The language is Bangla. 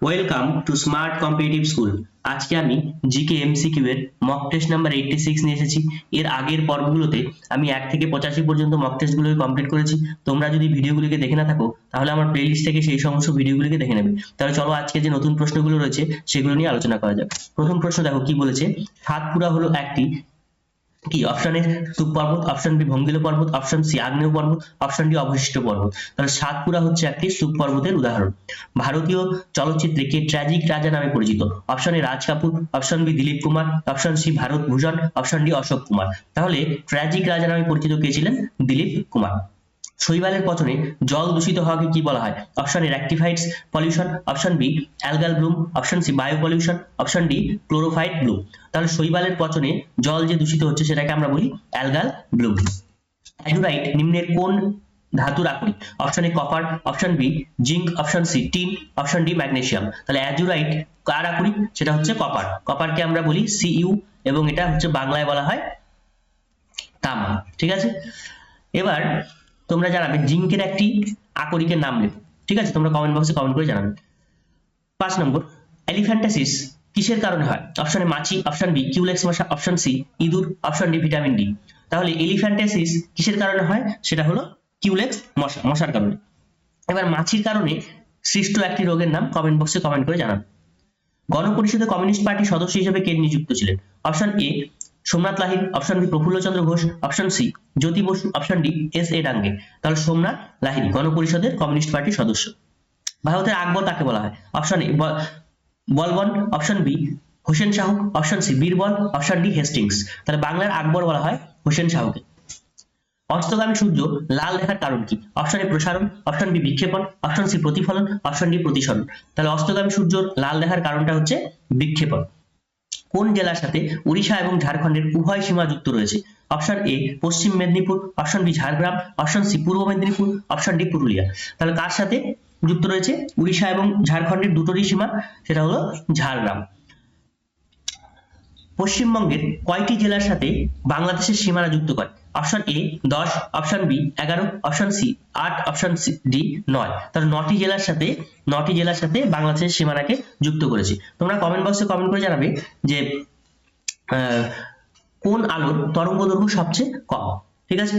Welcome to smart competitive school. আজকে আমি জিকে এমসিকিউ এর মক টেস্ট নাম্বার 86 নিয়ে এসেছি। এর আগের পর্বগুলোতে আমি 1 থেকে 85 পর্যন্ত মক টেস্টগুলোকে কমপ্লিট করেছি। তোমরা যদি ভিডিওগুলোকে দেখে না থাকো তাহলে আমার প্লেলিস্ট থেকে সেই সমস্ত ভিডিওগুলোকে দেখে নেবে। তাহলে চলো আজকে যে নতুন প্রশ্নগুলো রয়েছে সেগুলো নিয়ে আলোচনা করা যাক। প্রথম প্রশ্ন দেখো কি বলেছে, সাতপুরা হলো একটি কি অপশন এ স্তূপ পর্বত, অপশন বি ভঙ্গিল পর্বত, অপশন সি আগ্নেয় পর্বত, অপশন ডি অবশিষ্ট পর্বত। তাহলে সাতপুরা হচ্ছে একটি স্তূপ পর্বতের উদাহরণ। ভারতীয় চলচ্চিত্রে কে ট্র্যাজিক রাজা নামে পরিচিত? Option A Raj Kapoor, option B Dilip Kumar, option C Bharat Bhushan, option D Ashok Kumar. তাহলে ট্র্যাজিক রাজা নামে পরিচিত কে ছিলেন? দিলীপ কুমার। শৈবালের পচনে জল দূষিত হওয়াকে কি বলা হয়? Option A rectifieds pollution, option B algal bloom, option C bio pollution, option D chlorophyte bloom. তাহলে শৈবালের পচনে জল যে দূষিত হচ্ছে সেটাকে আমরা বলি অ্যালগাল ব্লুম। অ্যাজুরাইট নিম্নের কোন ধাতুর আকরিক? Option A copper, option B zinc, option C tin, option D magnesium. তাহলে অ্যাজুরাইট কার আকরিক? সেটা হচ্ছে কপার। কপারকে আমরা বলি সিইউ এবং এটা হচ্ছে বাংলায় বলা হয় তামা। ঠিক আছে, এবার তোমরা জানাবে জিঙ্কের একটি আকরিকের নাম লেখো। ঠিক আছে, তোমরা কমেন্ট বক্সে কমেন্ট করে জানাবে। 5 নম্বর, এলিফ্যান্টাসিস কিসের কারণে হয়? অপশন এ মাছি, অপশন বি কিউলেক্স মশা, অপশন সি ইঁদুর, অপশন ডি ভিটামিন ডি। তাহলে এলিফ্যান্টাসিস কিসের কারণে হয়? সেটা হলো কিউলেক্স মশা, মশার কারণে। এবার মাছির কারণে সৃষ্ট একটি রোগের নাম কমেন্ট বক্সে কমেন্ট করে জানাবে। গণপরিষদে কমিউনিস্ট পার্টির সদস্য হিসেবে কে নিযুক্ত ছিলেন? Option A Somnath Lahiri, option B Prafulla Chandra Ghosh, option C Jyoti Basu, option D S A Dange. তাহলে সোমনাথ লাহিড়ী গণপরিষদের কমিউনিস্ট পার্টির সদস্য। ভারতের আকবর কাকে বলা হয়? Option A Balban, option B Hussain Shahu, option C Birbal, option D Hastings. তাহলে বাংলার আকবর বলা হয় হোসেন শাহুকে। অস্তগামী সূর্য লাল দেখার কারণ কি? অপশন এ প্রসারণ, অপশন বি বিক্ষেপণ, অপশন সি প্রতিফলন, অপশন ডি প্রতিসরণ। তাহলে অস্তগামী সূর্য লাল দেখার কারণটা হচ্ছে বিক্ষেপণ। কোন জেলার সাথে উড়িষ্যা এবং ঝাড়খণ্ডের উভয় সীমা যুক্ত রয়েছে? Option A Paschim Medinipur, option B Jhargram, option C Purba Medinipur, option D Purulia. তাহলে কার সাথে যুক্ত রয়েছে উড়িষ্যা এবং ঝাড়খণ্ডের দুটোরই সীমা? সেটা হলো ঝাড়গ্রাম। পশ্চিমবঙ্গের কয়টি জেলার সাথে বাংলাদেশের সীমানা যুক্ত করে? Option A 10, option B 11, option C 8, option D 9। তাহলে 9টি জেলার সাথে বাংলাদেশের সীমানাকে যুক্ত করেছে। তোমরা কমেন্ট বক্সে কমেন্ট করে জানাবে যে কোন আলোর তরঙ্গ দৈর্ঘ্য সবচেয়ে কম। ঠিক আছে,